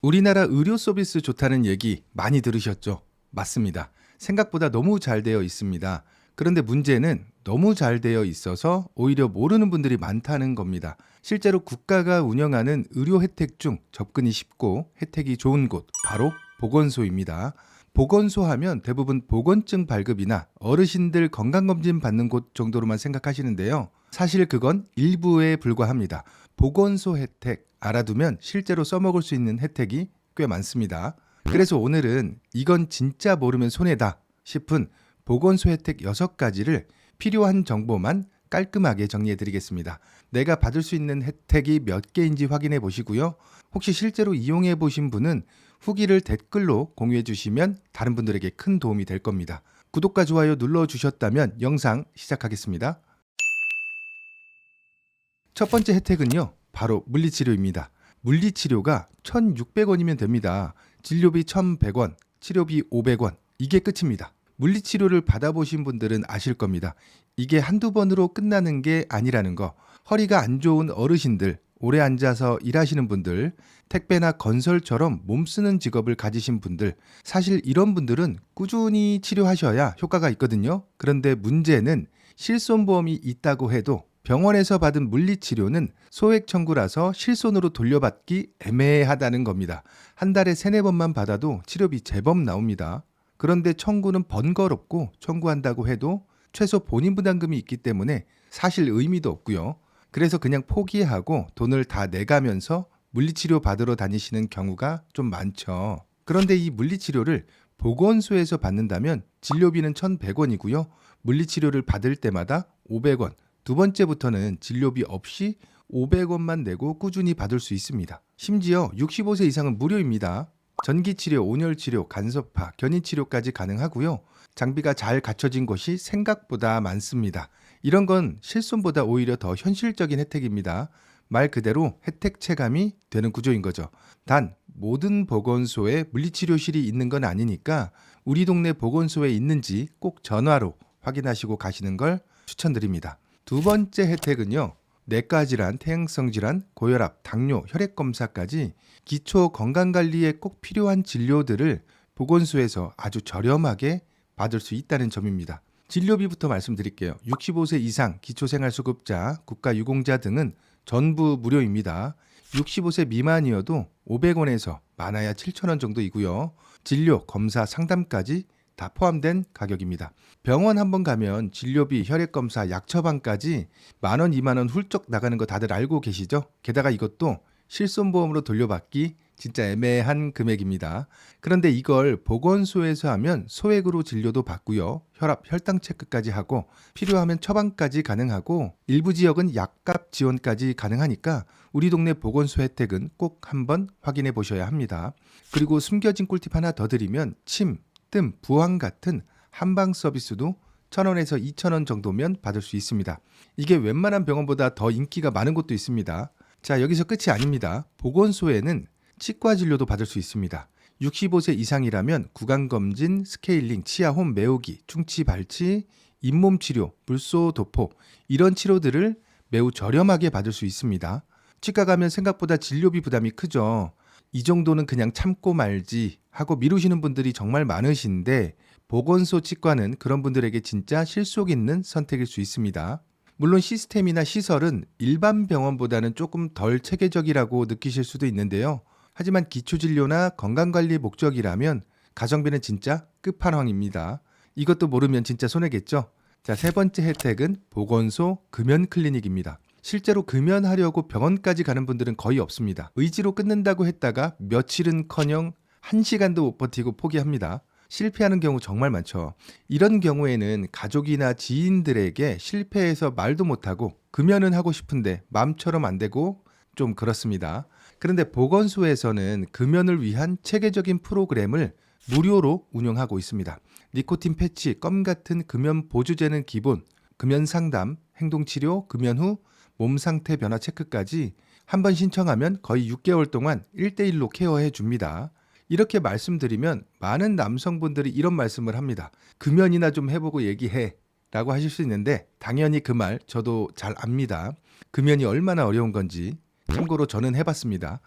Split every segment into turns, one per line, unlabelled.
우리나라 의료 서비스 좋다는 얘기 많이 들으셨죠? 맞습니다. 생각보다 너무 잘 되어 있습니다. 그런데 문제는 너무 잘 되어 있어서 오히려 모르는 분들이 많다는 겁니다. 실제로 국가가 운영하는 의료 혜택 중 접근이 쉽고 혜택이 좋은 곳, 바로 보건소입니다. 보건소 하면 대부분 보건증 발급이나 어르신들 건강검진 받는 곳 정도로만 생각하시는데요. 사실 그건 일부에 불과합니다. 보건소 혜택 알아두면 실제로 써먹을 수 있는 혜택이 꽤 많습니다. 그래서 오늘은 이건 진짜 모르면 손해다 싶은 보건소 혜택 6가지를 필요한 정보만 깔끔하게 정리해 드리겠습니다. 내가 받을 수 있는 혜택이 몇 개인지 확인해 보시고요. 혹시 실제로 이용해 보신 분은 후기를 댓글로 공유해 주시면 다른 분들에게 큰 도움이 될 겁니다. 구독과 좋아요 눌러 주셨다면 영상 시작하겠습니다. 첫 번째 혜택은요, 바로 물리치료입니다. 물리치료가 1,600원이면 됩니다. 진료비 1,100원, 치료비 500원, 이게 끝입니다. 물리치료를 받아보신 분들은 아실 겁니다. 이게 한두 번으로 끝나는 게 아니라는 거. 허리가 안 좋은 어르신들, 오래 앉아서 일하시는 분들, 택배나 건설처럼 몸쓰는 직업을 가지신 분들, 사실 이런 분들은 꾸준히 치료하셔야 효과가 있거든요. 그런데 문제는 실손보험이 있다고 해도 병원에서 받은 물리치료는 소액 청구라서 실손으로 돌려받기 애매하다는 겁니다. 한 달에 3-4번만 받아도 치료비 제법 나옵니다. 그런데 청구는 번거롭고 청구한다고 해도 최소 본인 부담금이 있기 때문에 사실 의미도 없고요. 그래서 그냥 포기하고 돈을 다 내가면서 물리치료 받으러 다니시는 경우가 좀 많죠. 그런데 이 물리치료를 보건소에서 받는다면 진료비는 1,100원이고요. 물리치료를 받을 때마다 500원, 두 번째부터는 진료비 없이 500원만 내고 꾸준히 받을 수 있습니다. 심지어 65세 이상은 무료입니다. 전기치료, 온열치료, 간섭화, 견인치료까지 가능하고요. 장비가 잘 갖춰진 곳이 생각보다 많습니다. 이런 건 실손보다 오히려 더 현실적인 혜택입니다. 말 그대로 혜택 체감이 되는 구조인 거죠. 단, 모든 보건소에 물리치료실이 있는 건 아니니까 우리 동네 보건소에 있는지 꼭 전화로 확인하시고 가시는 걸 추천드립니다. 두 번째 혜택은요, 내과 질환, 태행성 질환, 고혈압, 당뇨, 혈액 검사까지 기초 건강관리에 꼭 필요한 진료들을 보건소에서 아주 저렴하게 받을 수 있다는 점입니다. 진료비부터 말씀드릴게요. 65세 이상 기초생활수급자, 국가유공자 등은 전부 무료입니다. 65세 미만이어도 500원에서 많아야 7,000원 정도이고요. 진료, 검사, 상담까지 다 포함된 가격입니다. 병원 한번 가면 진료비, 혈액검사, 약 처방까지 10,000원, 20,000원 훌쩍 나가는 거 다들 알고 계시죠? 게다가 이것도 실손보험으로 돌려받기 진짜 애매한 금액입니다. 그런데 이걸 보건소에서 하면 소액으로 진료도 받고요. 혈압, 혈당 체크까지 하고 필요하면 처방까지 가능하고 일부 지역은 약값 지원까지 가능하니까 우리 동네 보건소 혜택은 꼭 한번 확인해 보셔야 합니다. 그리고 숨겨진 꿀팁 하나 더 드리면 침, 뜸, 부항 같은 한방 서비스도 1,000원에서 2,000원 정도면 받을 수 있습니다. 이게 웬만한 병원보다 더 인기가 많은 곳도 있습니다. 자, 여기서 끝이 아닙니다. 보건소에는 치과 진료도 받을 수 있습니다. 65세 이상이라면 구강검진, 스케일링, 치아홈 메우기, 충치 발치, 잇몸 치료, 불소 도포 이런 치료들을 매우 저렴하게 받을 수 있습니다. 치과 가면 생각보다 진료비 부담이 크죠. 이 정도는 그냥 참고 말지 하고 미루시는 분들이 정말 많으신데 보건소 치과는 그런 분들에게 진짜 실속 있는 선택일 수 있습니다. 물론 시스템이나 시설은 일반 병원보다는 조금 덜 체계적이라고 느끼실 수도 있는데요. 하지만 기초진료나 건강관리 목적이라면 가성비는 진짜 끝판왕입니다. 이것도 모르면 진짜 손해겠죠? 자, 세 번째 혜택은 보건소 금연클리닉입니다. 실제로 금연하려고 병원까지 가는 분들은 거의 없습니다. 의지로 끊는다고 했다가 며칠은커녕 1시간도 못 버티고 포기합니다. 실패하는 경우 정말 많죠. 이런 경우에는 가족이나 지인들에게 실패해서 말도 못하고 금연은 하고 싶은데 마음처럼 안 되고 좀 그렇습니다. 그런데 보건소에서는 금연을 위한 체계적인 프로그램을 무료로 운영하고 있습니다. 니코틴 패치, 껌 같은 금연 보조제는 기본, 금연 상담, 행동치료, 금연 후 몸 상태 변화 체크까지 한번 신청하면 거의 6개월 동안 1대1로 케어해 줍니다. 이렇게 말씀드리면 많은 남성분들이 이런 말씀을 합니다. 금연이나 좀 해보고 얘기해 라고 하실 수 있는데 당연히 그 말 저도 잘 압니다. 금연이 얼마나 어려운 건지. 참고로 저는 해봤습니다.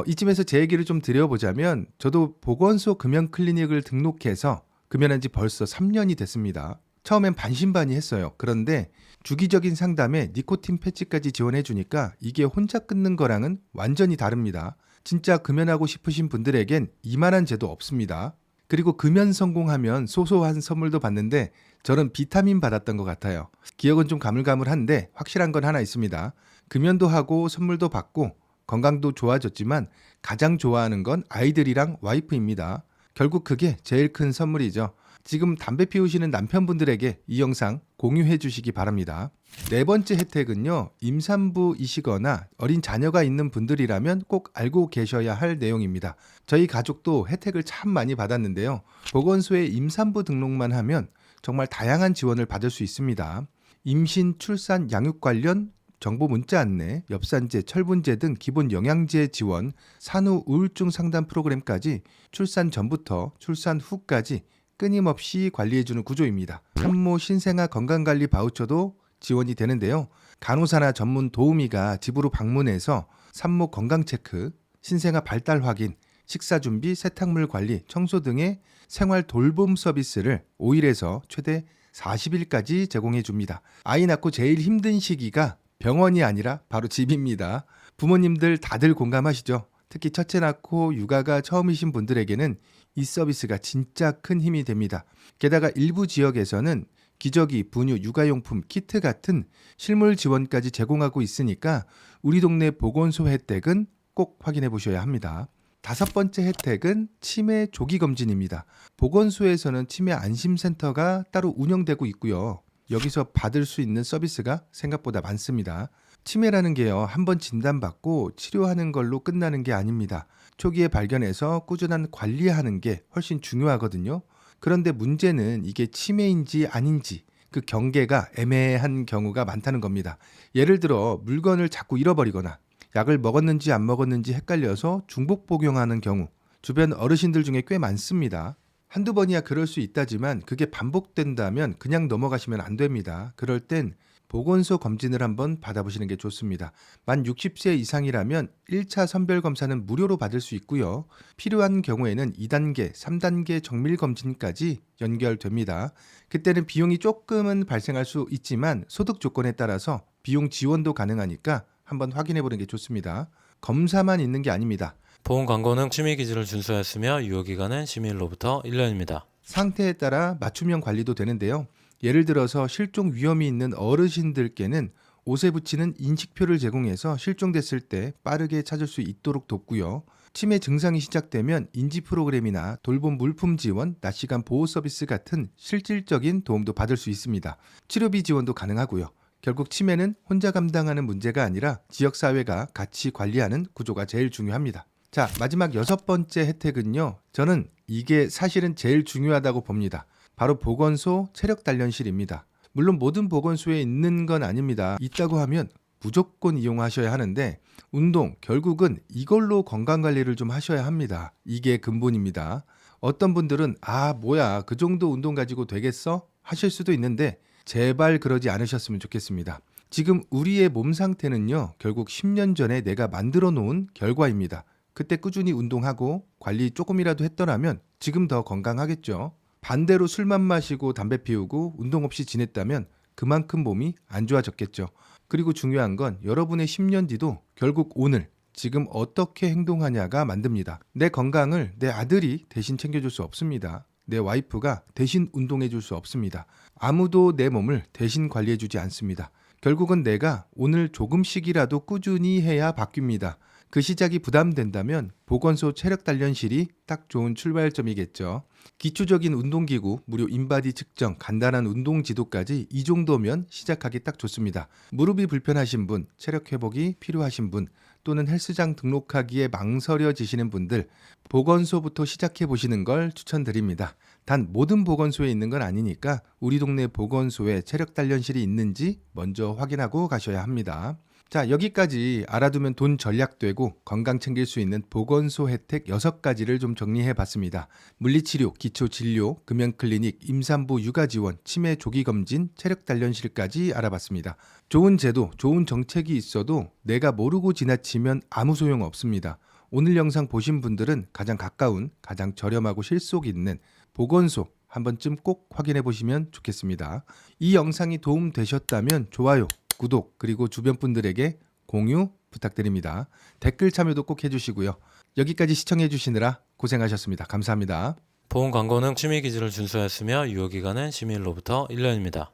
이쯤에서 제 얘기를 좀 드려보자면 저도 보건소 금연클리닉을 등록해서 금연한 지 벌써 3년이 됐습니다. 처음엔 반신반의했어요. 그런데 주기적인 상담에 니코틴 패치까지 지원해 주니까 이게 혼자 끊는 거랑은 완전히 다릅니다. 진짜 금연하고 싶으신 분들에겐 이만한 제도 없습니다. 그리고 금연 성공하면 소소한 선물도 받는데 저는 비타민 받았던 것 같아요. 기억은 좀 가물가물한데 확실한 건 하나 있습니다. 금연도 하고 선물도 받고 건강도 좋아졌지만 가장 좋아하는 건 아이들이랑 와이프입니다. 결국 그게 제일 큰 선물이죠. 지금 담배 피우시는 남편분들에게 이 영상 공유해 주시기 바랍니다. 네 번째 혜택은요, 임산부이시거나 어린 자녀가 있는 분들이라면 꼭 알고 계셔야 할 내용입니다. 저희 가족도 혜택을 참 많이 받았는데요. 보건소에 임산부 등록만 하면 정말 다양한 지원을 받을 수 있습니다. 임신, 출산, 양육 관련 정보 문자 안내, 엽산제, 철분제 등 기본 영양제 지원, 산후 우울증 상담 프로그램까지 출산 전부터 출산 후까지 끊임없이 관리해주는 구조입니다. 산모 신생아 건강관리 바우처도 지원이 되는데요. 간호사나 전문 도우미가 집으로 방문해서 산모 건강 체크, 신생아 발달 확인, 식사 준비, 세탁물 관리, 청소 등의 생활 돌봄 서비스를 5일에서 최대 40일까지 제공해 줍니다. 아이 낳고 제일 힘든 시기가 병원이 아니라 바로 집입니다. 부모님들 다들 공감하시죠? 특히 첫째 낳고 육아가 처음이신 분들에게는 이 서비스가 진짜 큰 힘이 됩니다. 게다가 일부 지역에서는 기저귀, 분유, 육아용품, 키트 같은 실물 지원까지 제공하고 있으니까 우리 동네 보건소 혜택은 꼭 확인해 보셔야 합니다. 다섯 번째 혜택은 치매 조기 검진입니다. 보건소에서는 치매 안심센터가 따로 운영되고 있고요. 여기서 받을 수 있는 서비스가 생각보다 많습니다. 치매라는 게요, 한번 진단받고 치료하는 걸로 끝나는 게 아닙니다. 초기에 발견해서 꾸준한 관리하는 게 훨씬 중요하거든요. 그런데 문제는 이게 치매인지 아닌지 그 경계가 애매한 경우가 많다는 겁니다. 예를 들어 물건을 자꾸 잃어버리거나 약을 먹었는지 안 먹었는지 헷갈려서 중복 복용하는 경우 주변 어르신들 중에 꽤 많습니다. 한두 번이야 그럴 수 있다지만 그게 반복된다면 그냥 넘어가시면 안 됩니다. 그럴 땐 보건소 검진을 한번 받아보시는 게 좋습니다. 만 60세 이상이라면 1차 선별검사는 무료로 받을 수 있고요. 필요한 경우에는 2단계, 3단계 정밀검진까지 연결됩니다. 그때는 비용이 조금은 발생할 수 있지만 소득 조건에 따라서 비용 지원도 가능하니까 한번 확인해보는 게 좋습니다. 검사만 있는 게 아닙니다.
보험 광고는 심의 기준을 준수하였으며 유효기간은 심의일로부터 1년입니다.
상태에 따라 맞춤형 관리도 되는데요. 예를 들어서 실종 위험이 있는 어르신들께는 옷에 붙이는 인식표를 제공해서 실종됐을 때 빠르게 찾을 수 있도록 돕고요. 치매 증상이 시작되면 인지 프로그램이나 돌봄 물품 지원, 낮시간 보호 서비스 같은 실질적인 도움도 받을 수 있습니다. 치료비 지원도 가능하고요. 결국 치매는 혼자 감당하는 문제가 아니라 지역사회가 같이 관리하는 구조가 제일 중요합니다. 자, 마지막 여섯 번째 혜택은요. 저는 이게 사실은 제일 중요하다고 봅니다. 바로 보건소 체력단련실입니다. 물론 모든 보건소에 있는 건 아닙니다. 있다고 하면 무조건 이용하셔야 하는데 운동, 결국은 이걸로 건강관리를 좀 하셔야 합니다. 이게 근본입니다. 어떤 분들은 뭐야 그 정도 운동 가지고 되겠어? 하실 수도 있는데 제발 그러지 않으셨으면 좋겠습니다. 지금 우리의 몸 상태는요. 결국 10년 전에 내가 만들어 놓은 결과입니다. 그때 꾸준히 운동하고 관리 조금이라도 했더라면 지금 더 건강하겠죠. 반대로 술만 마시고 담배 피우고 운동 없이 지냈다면 그만큼 몸이 안 좋아졌겠죠. 그리고 중요한 건 여러분의 10년 뒤도 결국 오늘 지금 어떻게 행동하냐가 만듭니다. 내 건강을 내 아들이 대신 챙겨줄 수 없습니다. 내 와이프가 대신 운동해줄 수 없습니다. 아무도 내 몸을 대신 관리해주지 않습니다. 결국은 내가 오늘 조금씩이라도 꾸준히 해야 바뀝니다. 그 시작이 부담된다면 보건소 체력단련실이 딱 좋은 출발점이겠죠. 기초적인 운동기구, 무료 인바디 측정, 간단한 운동 지도까지 이 정도면 시작하기 딱 좋습니다. 무릎이 불편하신 분, 체력 회복이 필요하신 분, 또는 헬스장 등록하기에 망설여지시는 분들, 보건소부터 시작해 보시는 걸 추천드립니다. 단 모든 보건소에 있는 건 아니니까 우리 동네 보건소에 체력단련실이 있는지 먼저 확인하고 가셔야 합니다. 자, 여기까지 알아두면 돈 절약되고 건강 챙길 수 있는 보건소 혜택 6가지를 좀 정리해 봤습니다. 물리치료, 기초진료, 금연클리닉, 임산부 육아지원, 치매 조기검진, 체력단련실까지 알아봤습니다. 좋은 제도, 좋은 정책이 있어도 내가 모르고 지나치면 아무 소용 없습니다. 오늘 영상 보신 분들은 가장 가까운, 가장 저렴하고 실속 있는 보건소 한 번쯤 꼭 확인해 보시면 좋겠습니다. 이 영상이 도움 되셨다면 좋아요, 구독, 그리고 주변 분들에게 공유 부탁드립니다. 댓글 참여도 꼭 해주시고요. 여기까지 시청해 주시느라 고생하셨습니다. 감사합니다.
보험 광고는 취미 기준을 준수하였으며 유효기간은 시민으로부터 1년입니다.